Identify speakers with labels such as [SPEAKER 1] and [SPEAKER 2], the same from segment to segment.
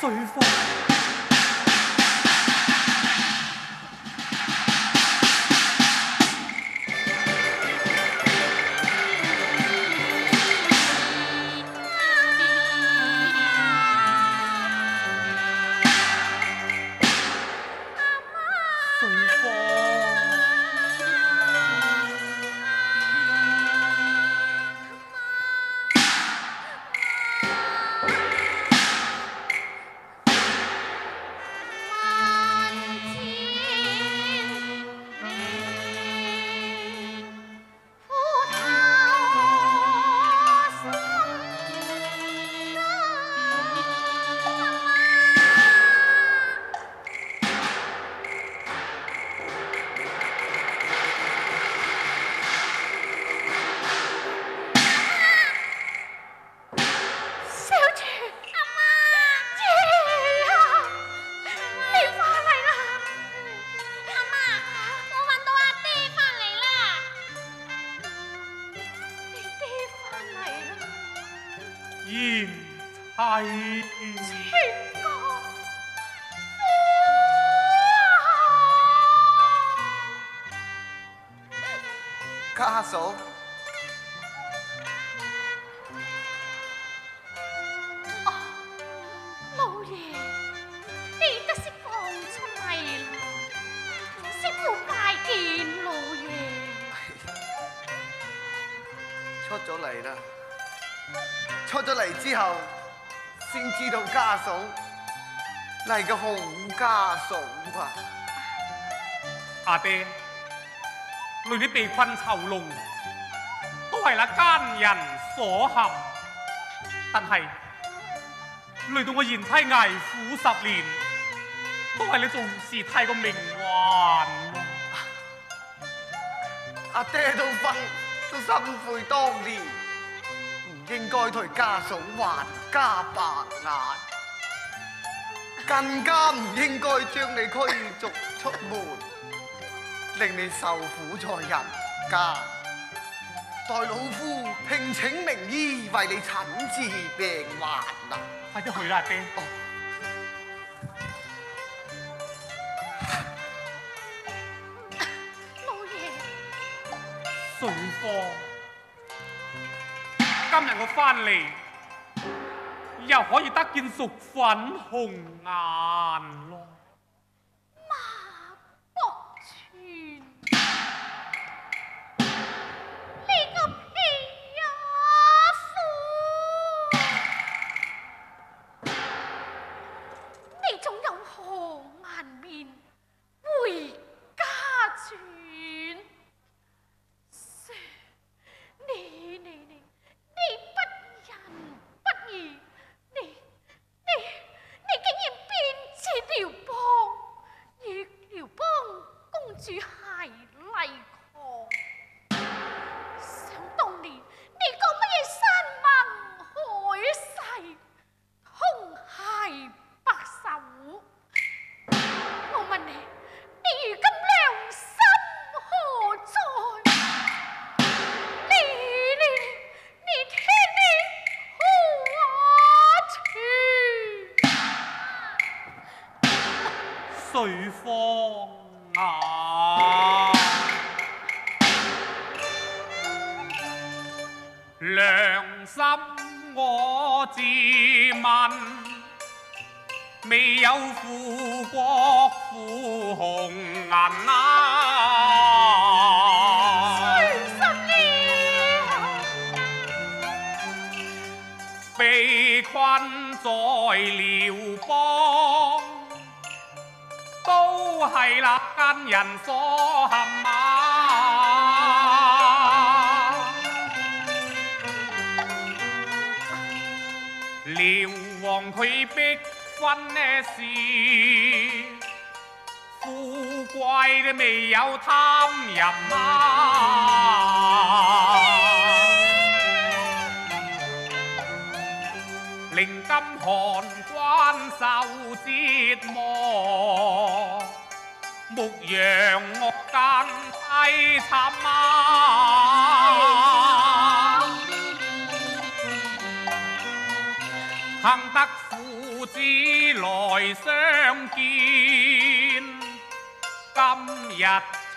[SPEAKER 1] 水貨。
[SPEAKER 2] 家嫂，
[SPEAKER 3] 老爺，你得識放出嚟啦，媳婦拜見老爺。
[SPEAKER 2] 出咗嚟啦，出咗嚟之後先知道家嫂嚟個好家嫂啊！
[SPEAKER 1] 阿爹。女你被困囚籠，都係那奸人所陷。但係累到我賢妻捱苦10年，都係你做事太過命幻。
[SPEAKER 2] 阿爹都心悔當年，唔應該同家嫂還家白眼，更加唔應該將你驅逐出門。令你受苦在人間，待老夫聘請名醫為你診治病患啊！
[SPEAKER 1] 快啲去啦，阿爹。
[SPEAKER 3] 老爺，
[SPEAKER 1] 水貨，今日我翻嚟，又可以得見淑粉紅顏咯。水方啊，良心我自問，未有負國負紅銀啊！被困在遼邦。都係那奸人所陷啊！遼王佢逼婚呢事，富貴都未有貪淫啊！令金寒關受折磨，牧羊惡奸太慘啊！幸得父父子來相見，今日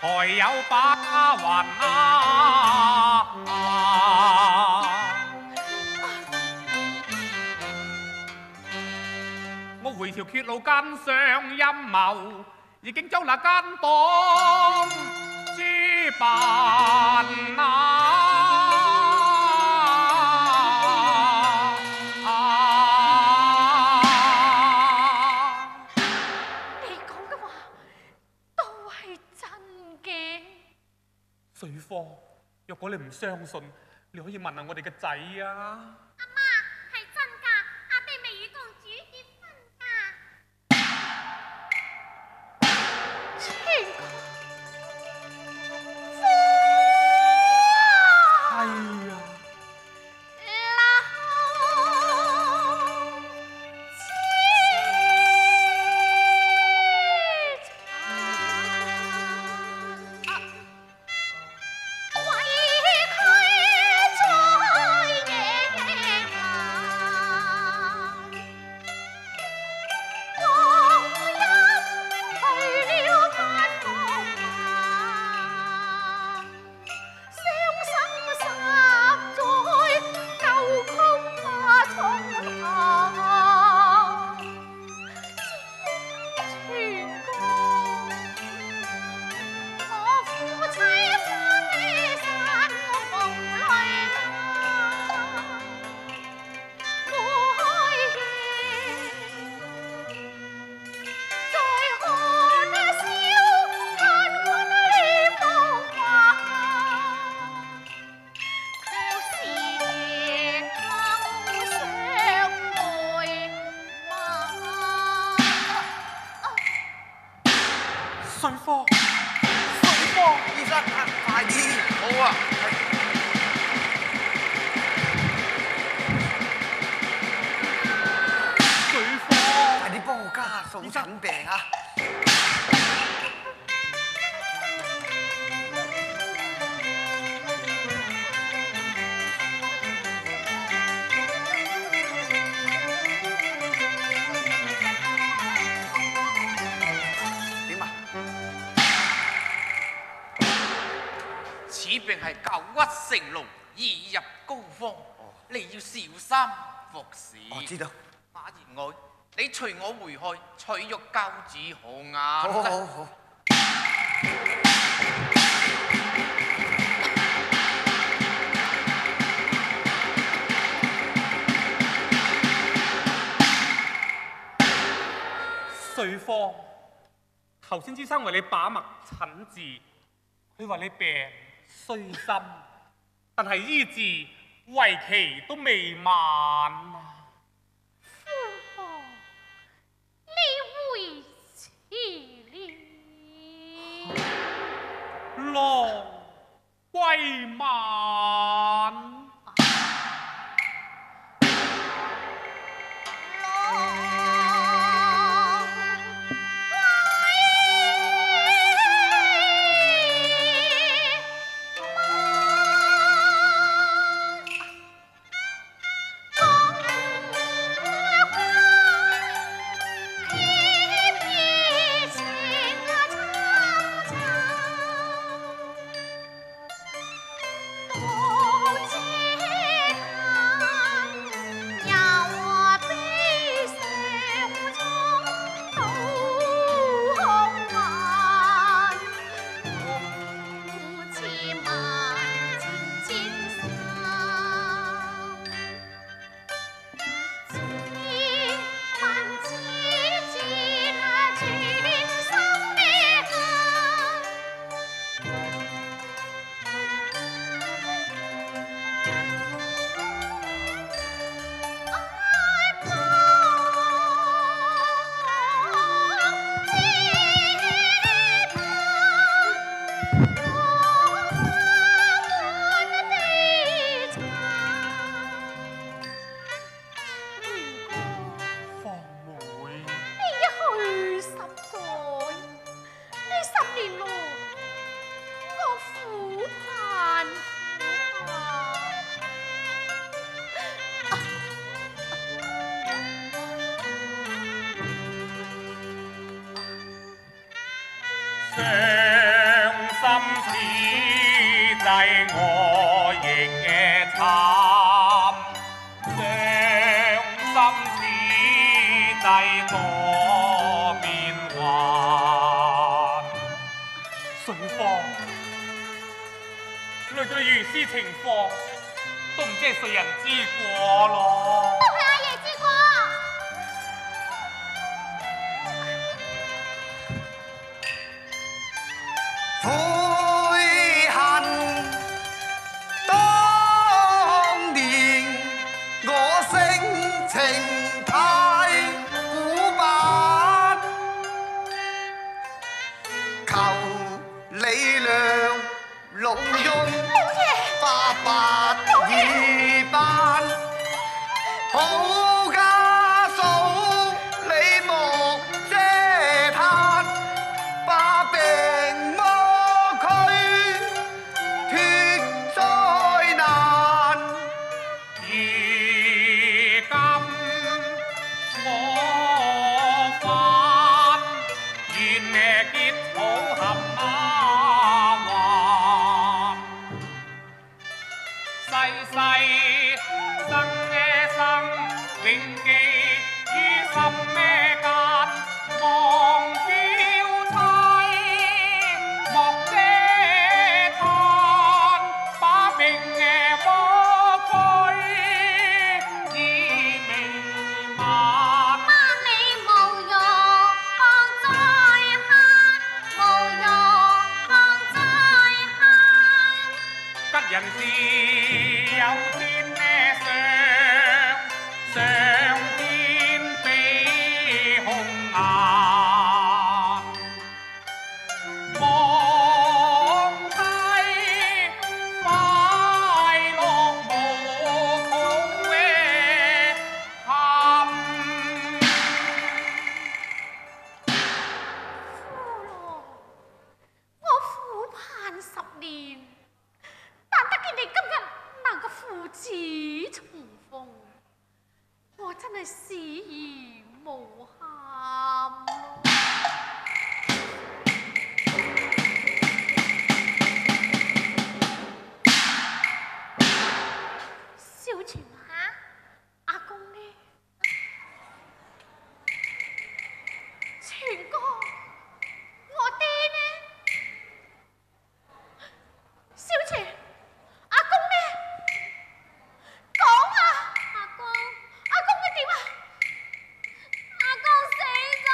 [SPEAKER 1] 才有把雲我回條缺路間上陰謀，已經將那奸黨知辦
[SPEAKER 3] 你講嘅話都係真嘅。
[SPEAKER 1] 水芳，若果你唔相信，你可以問下我哋嘅仔啊。
[SPEAKER 3] 阿媽係真㗎，阿爹未與公主結婚㗎。天哥，
[SPEAKER 1] 係啊。水芳，水芳，
[SPEAKER 2] 醫生啊，快啲！好啊，
[SPEAKER 1] 水芳，
[SPEAKER 2] 快啲幫我家嫂診病啊！
[SPEAKER 4] 此病係舊屈成龍，易入膏肓，你要小心服侍。
[SPEAKER 2] 我知道。
[SPEAKER 4] 馬賢愛，你隨我回去取玉交子好啱。
[SPEAKER 2] 好好好。
[SPEAKER 1] 水芳，頭先醫生為你把脈診治，佢話你病雖深，但係醫治為期都未晚啊！
[SPEAKER 3] 父皇，你回遲了。
[SPEAKER 1] 郎歸晚。
[SPEAKER 3] 哦。
[SPEAKER 1] 此情況，都唔知係誰人知過咯。
[SPEAKER 3] 都係阿爺知過。
[SPEAKER 2] 悔恨當年我性情太古板，求你諒老翁花白二班，好家嫂你莫嗟嘆，把病魔驅脫災難。
[SPEAKER 1] 而今我返現結草含馬還，世世生永記於心間，忘嬌妻莫嗟嘆，把命魔驅以未晚。
[SPEAKER 3] 萬里無容再慳，無容再慳。
[SPEAKER 1] 吉人自有天上天比紅顏，望睇快樂無窮憾。
[SPEAKER 3] 夫羅，我苦盼10年，但得見你今日能夠父子重逢，我真係死而無憾咯。小泉啊，阿公呢？泉哥，我爹呢？小泉，阿公呢？講啊！阿公你點啊？阿公死咗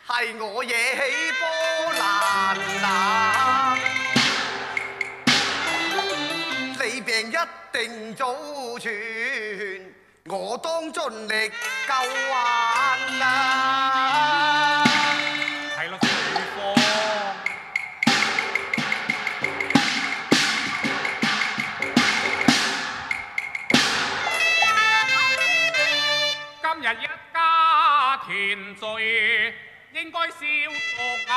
[SPEAKER 2] 係我惹起波瀾啦！你病一定早傳，我當盡力救患啦！
[SPEAKER 1] 係咯，對方今日一家團聚，應該笑逐顏。